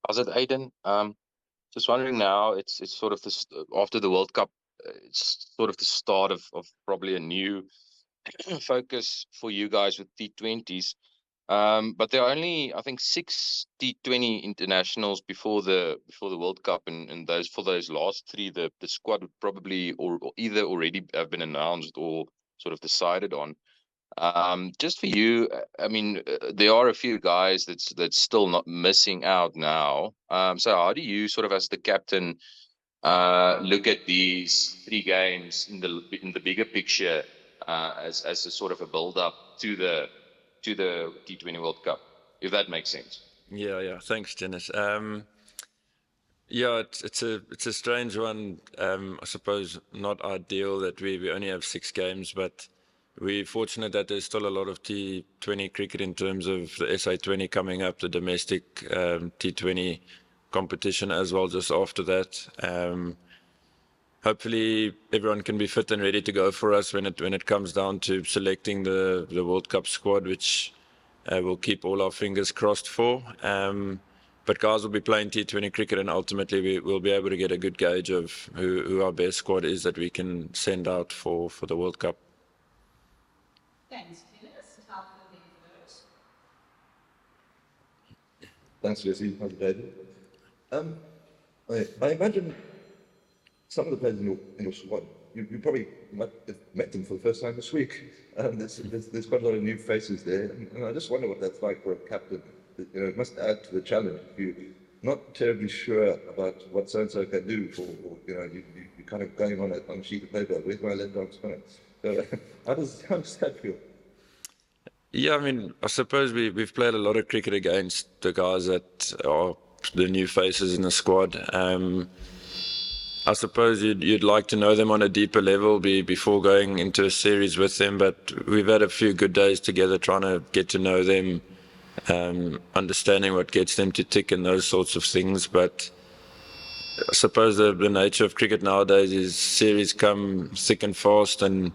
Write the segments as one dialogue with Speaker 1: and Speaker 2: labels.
Speaker 1: How's it, Aiden? Just wondering now, it's sort of this after the World Cup, it's sort of the start of probably a new focus for you guys with T20s. But there are only, I think, six T20 internationals before the World Cup, and those for those last three, the squad would probably or either already have been announced or sort of decided on. Just for you, I mean, there are a few guys that's still not missing out now. So how do you sort of, as the captain, look at these three games in the bigger picture, as a sort of a build up to the T20 World Cup, if that makes sense?
Speaker 2: Yeah. Thanks, Dennis. Yeah, it's a strange one. I suppose not ideal that we only have six games, but we're fortunate that there's still a lot of T20 cricket in terms of the SA20 coming up, the domestic T20 competition as well just after that. Hopefully everyone can be fit and ready to go for us when it comes down to selecting the World Cup squad, which we'll keep all our fingers crossed for. But guys will be playing T20 cricket, and ultimately we'll be able to get a good gauge of who our best squad is that we can send out for the World Cup.
Speaker 3: Thanks, Dennis. How can
Speaker 4: Thanks, Jesse. How's it, David? I imagine some of the players in your squad, you probably might have met them for the first time this week. There's quite a lot of new faces there, and I just wonder what that's like for a captain. You know, it must add to the challenge if you're not terribly sure about what so-and-so can do, or you know, you're kind of going on a sheet of paper. Where's my left arm spinner? So how does that feel?
Speaker 2: Yeah, I mean, I suppose we've played a lot of cricket against the guys that are the new faces in the squad. I suppose you'd like to know them on a deeper level before going into a series with them, but we've had a few good days together trying to get to know them, understanding what gets them to tick and those sorts of things. But I suppose the nature of cricket nowadays is series come thick and fast, and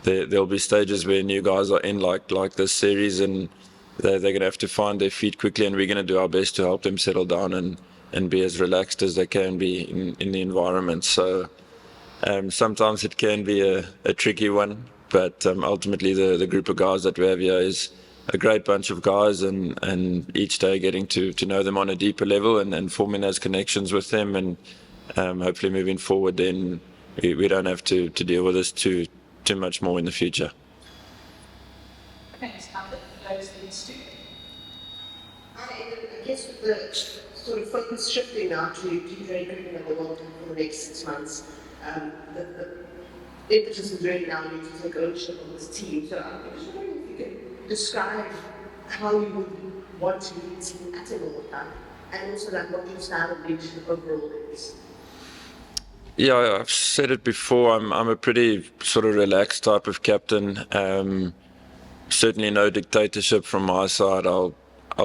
Speaker 2: there'll be stages where new guys are in like this series, and they're going to have to find their feet quickly, and we're going to do our best to help them settle down and be as relaxed as they can be in the environment. So sometimes it can be a tricky one, but ultimately the group of guys that we have here is a great bunch of guys, and each day getting to know them on a deeper level and forming those connections with them, and hopefully moving forward then we don't have to deal with this too much more in the future.
Speaker 3: Thanks, Albert. Those things too.
Speaker 5: I guess with the sort of focus shifting now to T20 cricket and the World Cup for the next 6 months, the emphasis is really now you to take ownership of this team. So I'm just wondering if you can describe how you would want to lead the team at a World Cup, and also like what your style of leadership overall is.
Speaker 2: Yeah, I've said it before. I'm a pretty sort of relaxed type of captain. Certainly no dictatorship from my side. I'll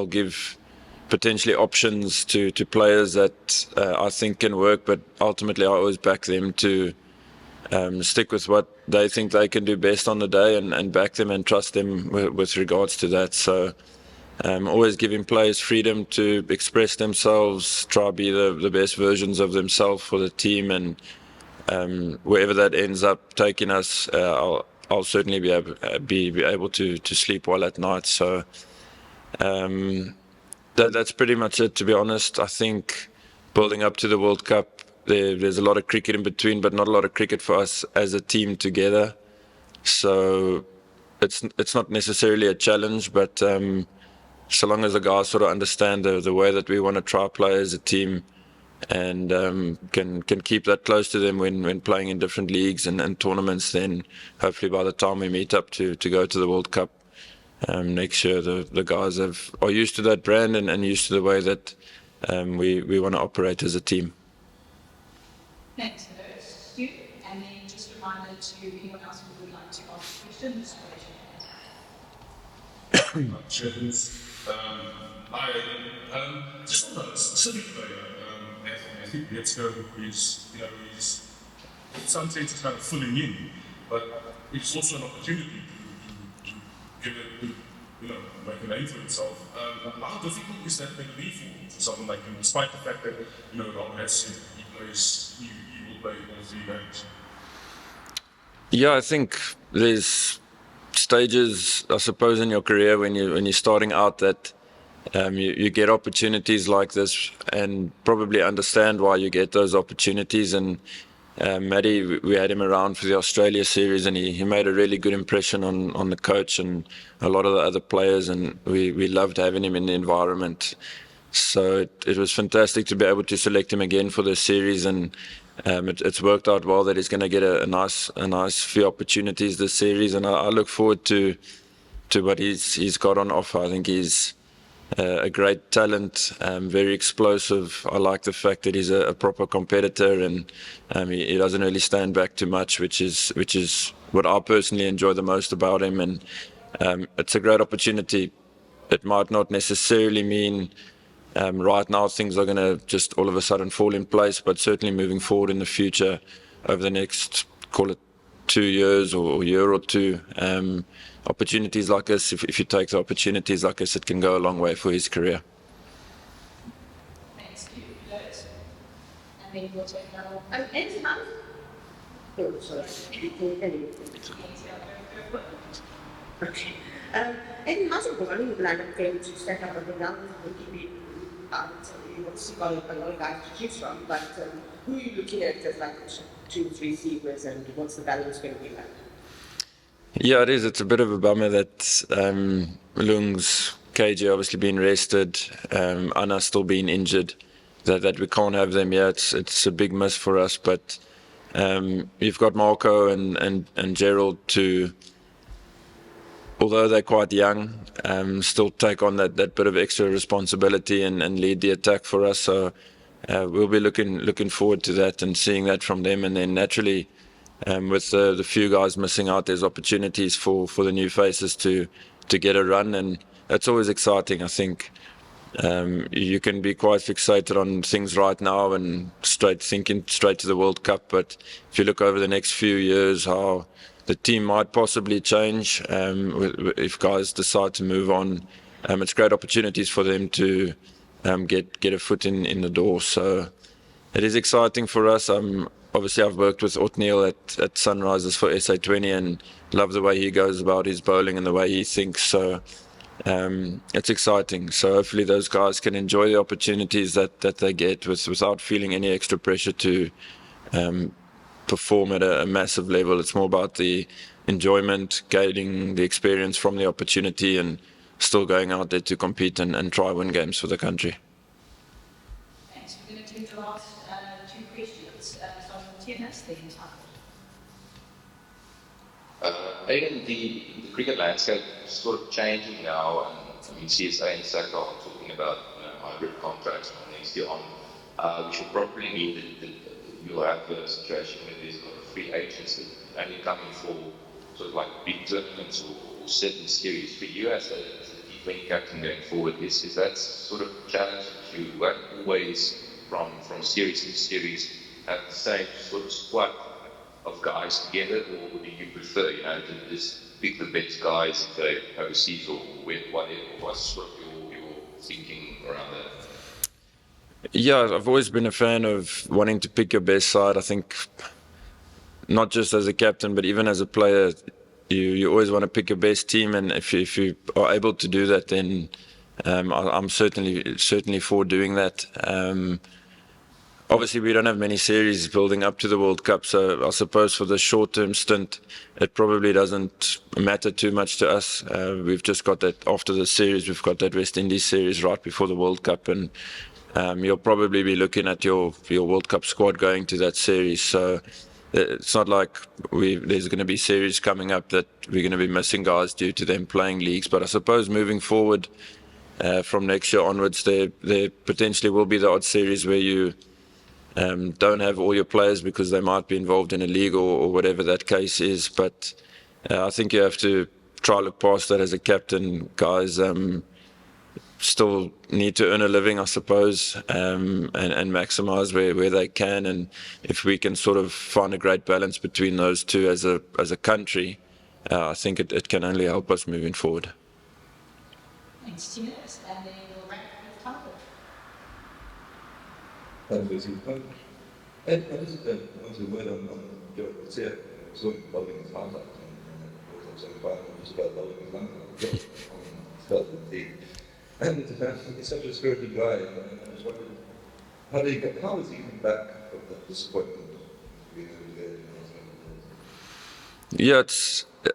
Speaker 2: give potentially options to players that I think can work, but ultimately I always back them to stick with what they think they can do best on the day, and back them and trust them with regards to that. So always giving players freedom to express themselves, try be the best versions of themselves for the team, and wherever that ends up taking us, I'll certainly be able to sleep well at night. So that's pretty much it, to be honest. I think building up to the World Cup, there's a lot of cricket in between, but not a lot of cricket for us as a team together. So it's not necessarily a challenge, but so long as the guys sort of understand the way that we want to try play as a team, and can keep that close to them when playing in different leagues and tournaments, then hopefully by the time we meet up to go to the World Cup next year, the guys are used to that brand and used to the way that we want to operate as a team.
Speaker 3: Thanks for those, Stu. And then just a reminder to anyone else who would like to ask questions.
Speaker 6: Hi, just on a specific player, I think Letsko is, he's in some senses kind of filling in, but it's also an opportunity to give a good make a name for himself. How difficult is that going to be for someone like him, despite the fact that, Ron has said he will play all 3 games?
Speaker 2: Yeah, I think there's stages, I suppose, in your career when you're starting out that you get opportunities like this and probably understand why you get those opportunities. And Matty, we had him around for the Australia series, and he made a really good impression on the coach and a lot of the other players, and we loved having him in the environment. So it was fantastic to be able to select him again for this series, and it's worked out well that he's going to get a nice few opportunities this series, and I look forward to what he's got on offer. I think he's a great talent, very explosive. I like the fact that he's a proper competitor, and he doesn't really stand back too much, which is what I personally enjoy the most about him. And it's a great opportunity. It might not necessarily mean right now things are going to just all of a sudden fall in place, but certainly moving forward in the future, over the next, call it 2 years or a year or two, opportunities like this, if you take the opportunities like this, it can go a long way for his career.
Speaker 3: Thanks to Liz. And then we'll take another one.
Speaker 5: Anything else? Oh, sorry. Okay. And how's it going? Like, going to set up a young keep you've obviously got a lot of guys to choose from, but who are you looking at as like 2-3 receivers, and what's the balance going to be like?
Speaker 2: Yeah, it is. It's a bit of a bummer that Lung's KJ obviously been rested, Anna still being injured, that we can't have them yet. It's a big miss for us, but you've got Marco and Gerald to, although they're quite young, still take on that bit of extra responsibility and lead the attack for us. So we'll be looking forward to that and seeing that from them. And then naturally, with the few guys missing out, there's opportunities for the new faces to get a run, and that's always exciting. I think you can be quite fixated on things right now and thinking straight to the World Cup, but if you look over the next few years, how the team might possibly change if guys decide to move on. It's great opportunities for them to get a foot in the door. So it is exciting for us. Obviously, I've worked with Othniel at Sunrisers for SA20 and love the way he goes about his bowling and the way he thinks. So it's exciting. So hopefully those guys can enjoy the opportunities that they get without feeling any extra pressure to perform at a massive level. It's more about the enjoyment, gaining the experience from the opportunity, and still going out there to compete and try win games for the country.
Speaker 3: Thanks. We're going to take the last 2 questions. Starting with Proteas, then
Speaker 1: Aiden, the cricket landscape is sort of changing now, and I mean CSA and SACA are talking about hybrid contracts from next year on. We should probably mean that you'll have a situation where there's a lot of free agents that only come in for sort of like big tournaments or certain series. For you as a T20 captain going forward, is that sort of challenge that you won't always from series to series have the same sort of squad of guys together, or do you prefer, to just pick the best guys if they're overseas or whatever? What's sort of your thinking around that?
Speaker 2: Yeah, I've always been a fan of wanting to pick your best side. I think not just as a captain, but even as a player, you always want to pick your best team, and if you are able to do that, then I'm certainly for doing that. Obviously, we don't have many series building up to the World Cup, so I suppose for the short-term stint, it probably doesn't matter too much to us. We've just got that after the series, we've got that West Indies series right before the World Cup, and you'll probably be looking at your World Cup squad going to that series. So it's not like there's going to be series coming up that we're going to be missing guys due to them playing leagues. But I suppose moving forward from next year onwards, there potentially will be the odd series where you don't have all your players because they might be involved in a league or whatever that case is. But I think you have to try look past that as a captain. Guys still need to earn a living, I suppose, and maximise where they can. And if we can sort of find a great balance between those two as a country, I think it can only help us moving forward.
Speaker 3: Thanks, 2 minutes, and then we'll wrap with Talbot.
Speaker 4: Thanks, Lucy. Ed, I just wanted a word on Joe. See, I saw him bowling his heart out in the semi-final, just about bowling his heart out. Felt the team. And he's such a spirited guy, and I just wondered, how is he coming back from that disappointment?
Speaker 2: Yeah,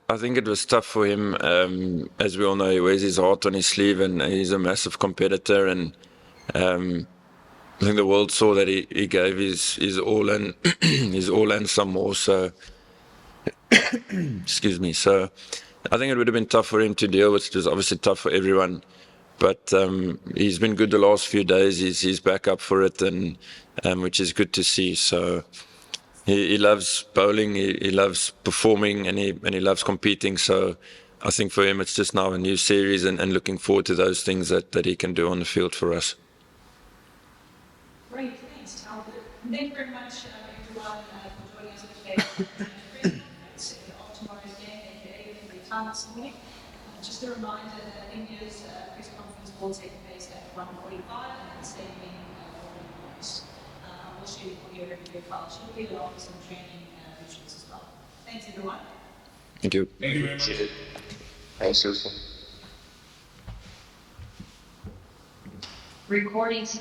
Speaker 2: I think it was tough for him. As we all know, he wears his heart on his sleeve, and he's a massive competitor. And I think the world saw that he gave his all and his all and some more. So, excuse me. So, I think it would have been tough for him to deal with. It was obviously tough for everyone, but he's been good the last few days. He's back up for it, and which is good to see. So. He loves bowling, he loves performing, and he loves competing. So I think for him, it's just now a new series and looking forward to those things that he can do on the field for us.
Speaker 3: Great, thanks, Talbot. Thank you very much, everyone, for joining us today. Press conference of tomorrow's game, aka for the time this morning. Just a reminder that India's press conference will take place at 1:45 and the same in August. We'll share the audio review file shortly along with some training visuals as well. Thanks, everyone.
Speaker 2: Thank you.
Speaker 6: Thank you very much.
Speaker 1: Thanks, Susan.
Speaker 3: Recordings.